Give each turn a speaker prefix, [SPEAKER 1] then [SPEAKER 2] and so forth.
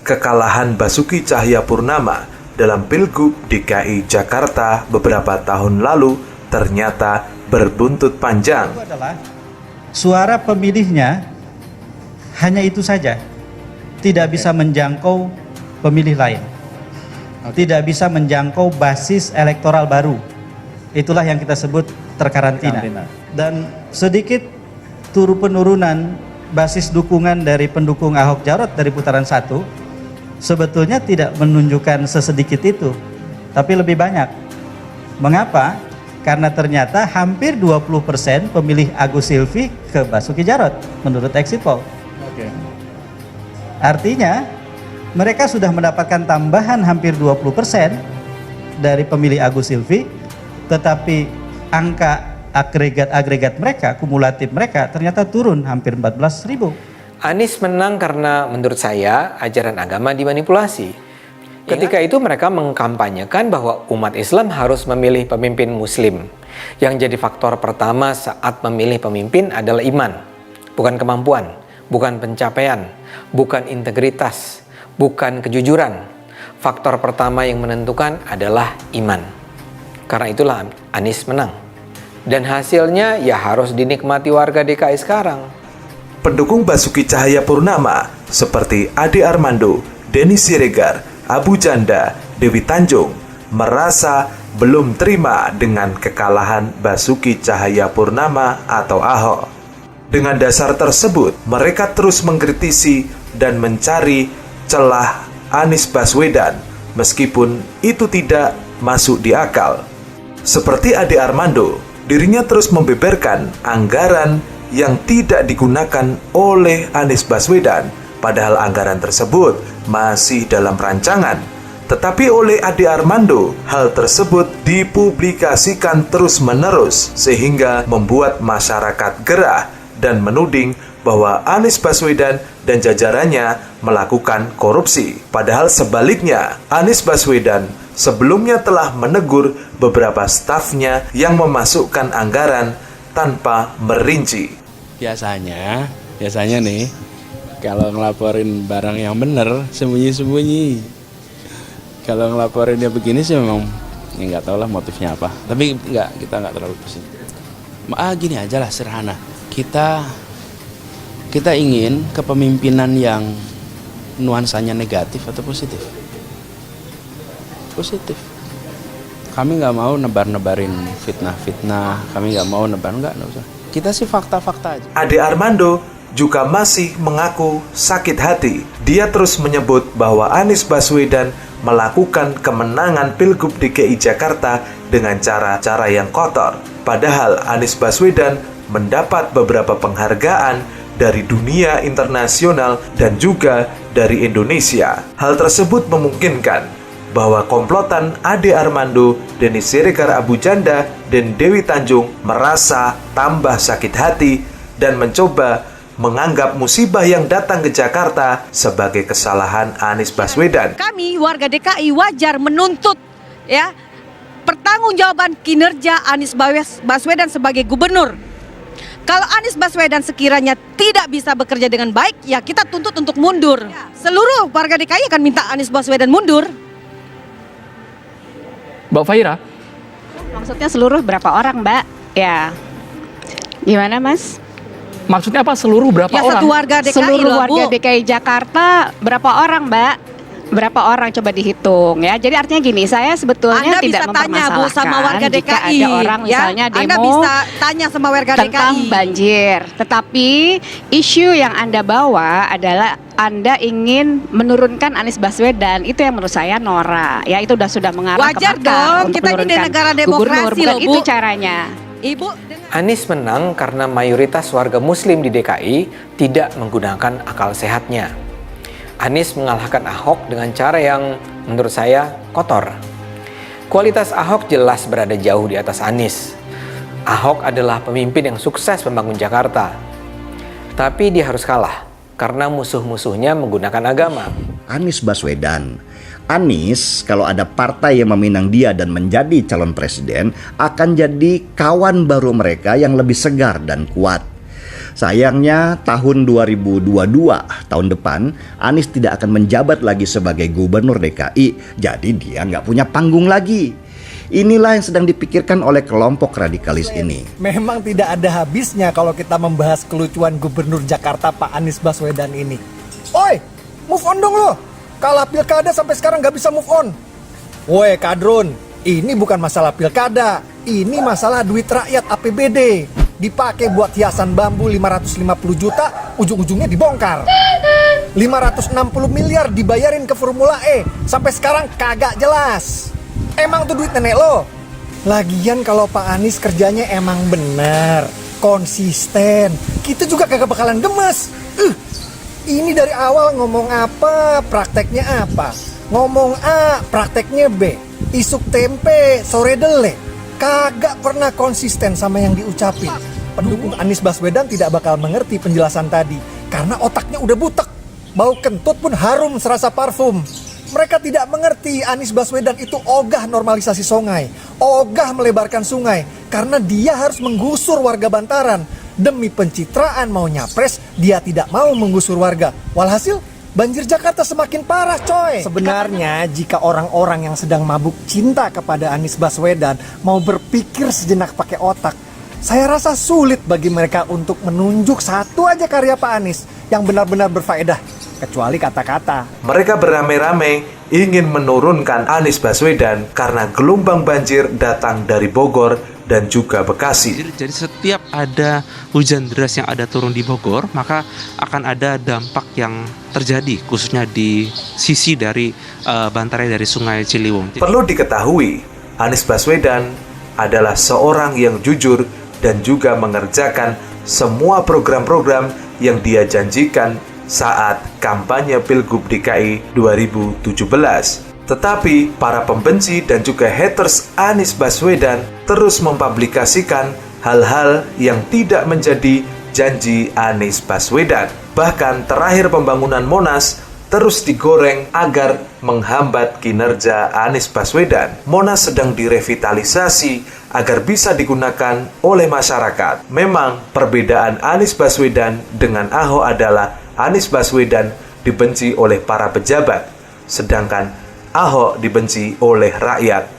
[SPEAKER 1] kekalahan Basuki Cahayapurnama dalam Pilgub DKI Jakarta beberapa tahun lalu ternyata berbuntut panjang.
[SPEAKER 2] Itu adalah suara pemilihnya hanya itu saja, tidak bisa menjangkau pemilih lain, tidak bisa menjangkau basis elektoral baru. Itulah yang kita sebut terkarantina. Dan sedikit penurunan basis dukungan dari pendukung Ahok Jarot dari putaran 1 sebetulnya tidak menunjukkan sesedikit itu, tapi lebih banyak. Mengapa? Karena ternyata hampir 20% pemilih Agus Silvi ke Basuki Jarot menurut exit poll. Artinya mereka sudah mendapatkan tambahan hampir 20% dari pemilih Agus Silvi, tetapi angka agregat mereka, kumulatif mereka ternyata turun hampir 14.000.
[SPEAKER 3] Anies menang karena menurut saya ajaran agama dimanipulasi. Ketika itu mereka mengkampanyekan bahwa umat Islam harus memilih pemimpin muslim. Yang jadi faktor pertama saat memilih pemimpin adalah iman, bukan kemampuan, bukan pencapaian, bukan integritas, bukan kejujuran. Faktor pertama yang menentukan adalah iman. Karena itulah Anies menang. Dan hasilnya ya harus dinikmati warga DKI sekarang.
[SPEAKER 1] Pendukung Basuki Cahayapurnama seperti Ade Armando, Denny Siregar, Abu Janda, Dewi Tanjung merasa belum terima dengan kekalahan Basuki Cahayapurnama atau Ahok. Dengan dasar tersebut, mereka terus mengkritisi dan mencari celah Anies Baswedan meskipun itu tidak masuk di akal. Seperti Ade Armando, dirinya terus membeberkan anggaran yang tidak digunakan oleh Anies Baswedan, padahal anggaran tersebut masih dalam rancangan. Tetapi oleh Ade Armando, hal tersebut dipublikasikan terus-menerus sehingga membuat masyarakat gerah dan menuding bahwa Anies Baswedan dan jajarannya melakukan korupsi. Padahal sebaliknya, Anies Baswedan sebelumnya telah menegur beberapa stafnya yang memasukkan anggaran tanpa merinci.
[SPEAKER 4] Biasanya nih, kalau ngelaporin barang yang benar, sembunyi-sembunyi. Kalau ngelaporinnya begini sih memang, ya nggak tahu lah motifnya apa. Tapi kita nggak terlalu pusing. Gini aja lah, sederhana. Kita ingin kepemimpinan yang nuansanya negatif atau positif. Positif. Kami nggak mau nebar-nebarin fitnah-fitnah, kami nggak mau nggak usah. Kita sih fakta-fakta aja.
[SPEAKER 1] Ade Armando juga masih mengaku sakit hati. Dia terus menyebut bahwa Anies Baswedan melakukan kemenangan Pilgub DKI Jakarta dengan cara-cara yang kotor. Padahal Anies Baswedan mendapat beberapa penghargaan dari dunia internasional dan juga dari Indonesia. Hal tersebut memungkinkan bahwa komplotan Ade Armando, Denny Siregar Abu Janda, dan Dewi Tanjung merasa tambah sakit hati dan mencoba menganggap musibah yang datang ke Jakarta sebagai kesalahan Anies Baswedan.
[SPEAKER 5] Kami warga DKI wajar menuntut pertanggungjawaban kinerja Anies Baswedan sebagai gubernur. Kalau Anies Baswedan sekiranya tidak bisa bekerja dengan baik, ya kita tuntut untuk mundur. Seluruh warga DKI akan minta Anies Baswedan mundur.
[SPEAKER 6] Mbak Faira?
[SPEAKER 7] Maksudnya seluruh berapa orang, Mbak? Ya. Gimana, Mas?
[SPEAKER 6] Maksudnya apa seluruh berapa orang?
[SPEAKER 5] Satu warga DKI
[SPEAKER 7] seluruh
[SPEAKER 5] loh,
[SPEAKER 7] warga
[SPEAKER 5] Bu.
[SPEAKER 7] DKI Jakarta berapa orang, Mbak? Berapa orang coba dihitung ya. Jadi artinya gini, saya sebetulnya
[SPEAKER 5] Anda
[SPEAKER 7] tidak
[SPEAKER 5] bisa tanya Bu sama warga DKI.
[SPEAKER 7] jika ada orang misalnya demo
[SPEAKER 5] Anda bisa tanya sama warga
[SPEAKER 7] tentang
[SPEAKER 5] DKI
[SPEAKER 7] banjir. Tetapi isu yang Anda bawa adalah Anda ingin menurunkan Anies Baswedan. Itu yang menurut saya norak. Ya, itu sudah mengarah
[SPEAKER 5] Wajar
[SPEAKER 7] ke makar
[SPEAKER 5] dong,
[SPEAKER 7] untuk
[SPEAKER 5] kita ini di
[SPEAKER 7] menurunkan
[SPEAKER 5] negara
[SPEAKER 7] gubernur.
[SPEAKER 5] demokrasi
[SPEAKER 7] Bukan
[SPEAKER 5] loh, Bu.
[SPEAKER 7] itu caranya.
[SPEAKER 5] Ibu
[SPEAKER 3] Anies menang karena mayoritas warga muslim di DKI tidak menggunakan akal sehatnya. Anies mengalahkan Ahok dengan cara yang menurut saya kotor. Kualitas Ahok jelas berada jauh di atas Anies. Ahok adalah pemimpin yang sukses membangun Jakarta. Tapi dia harus kalah karena musuh-musuhnya menggunakan agama.
[SPEAKER 8] Anies Baswedan. Anies kalau ada partai yang meminang dia dan menjadi calon presiden akan jadi kawan baru mereka yang lebih segar dan kuat. Sayangnya tahun 2022, tahun depan, Anies tidak akan menjabat lagi sebagai gubernur DKI, jadi dia nggak punya panggung lagi. Inilah yang sedang dipikirkan oleh kelompok radikalis ini.
[SPEAKER 9] Memang tidak ada habisnya kalau kita membahas kelucuan Gubernur Jakarta Pak Anies Baswedan ini. Oi, move on dong lo. Kalah pilkada sampai sekarang gak bisa move on. Woi Kadrun, ini bukan masalah pilkada. Ini masalah duit rakyat APBD. Dipakai buat hiasan bambu 550 juta, ujung-ujungnya dibongkar. 560 miliar dibayarin ke Formula E, sampai sekarang kagak jelas. Emang tuh duit nenek lo? Lagian kalau Pak Anies kerjanya emang bener, konsisten, kita juga kagak bakalan gemes. Ini dari awal ngomong apa, prakteknya apa. Ngomong A, prakteknya B. Isuk tempe, sore dele. Kagak pernah konsisten sama yang diucapin. Pendukung Anies Baswedan tidak bakal mengerti penjelasan tadi, karena otaknya udah butek. Bau kentut pun harum serasa parfum. Mereka tidak mengerti Anies Baswedan itu ogah normalisasi sungai, ogah melebarkan sungai, karena dia harus menggusur warga bantaran. Demi pencitraan mau nyapres, dia tidak mau menggusur warga. Walhasil, banjir Jakarta semakin parah coy. Sebenarnya jika orang-orang yang sedang mabuk cinta kepada Anies Baswedan mau berpikir sejenak pakai otak, saya rasa sulit bagi mereka untuk menunjuk satu aja karya Pak Anies yang benar-benar berfaedah, kecuali kata-kata.
[SPEAKER 1] Mereka beramai-ramai ingin menurunkan Anies Baswedan karena gelombang banjir datang dari Bogor dan juga Bekasi.
[SPEAKER 10] Jadi setiap ada hujan deras yang ada turun di Bogor, maka akan ada dampak yang terjadi khususnya di sisi dari bantaran dari Sungai Ciliwung.
[SPEAKER 1] Perlu diketahui, Anies Baswedan adalah seorang yang jujur dan juga mengerjakan semua program-program yang dia janjikan saat kampanye Pilgub DKI 2017. Tetapi para pembenci dan juga haters Anies Baswedan terus mempublikasikan hal-hal yang tidak menjadi janji Anies Baswedan. Bahkan terakhir pembangunan Monas terus digoreng agar menghambat kinerja Anies Baswedan. Monas sedang direvitalisasi agar bisa digunakan oleh masyarakat. Memang perbedaan Anies Baswedan dengan Ahok adalah Anies Baswedan dibenci oleh para pejabat, sedangkan Ahok dibenci oleh rakyat.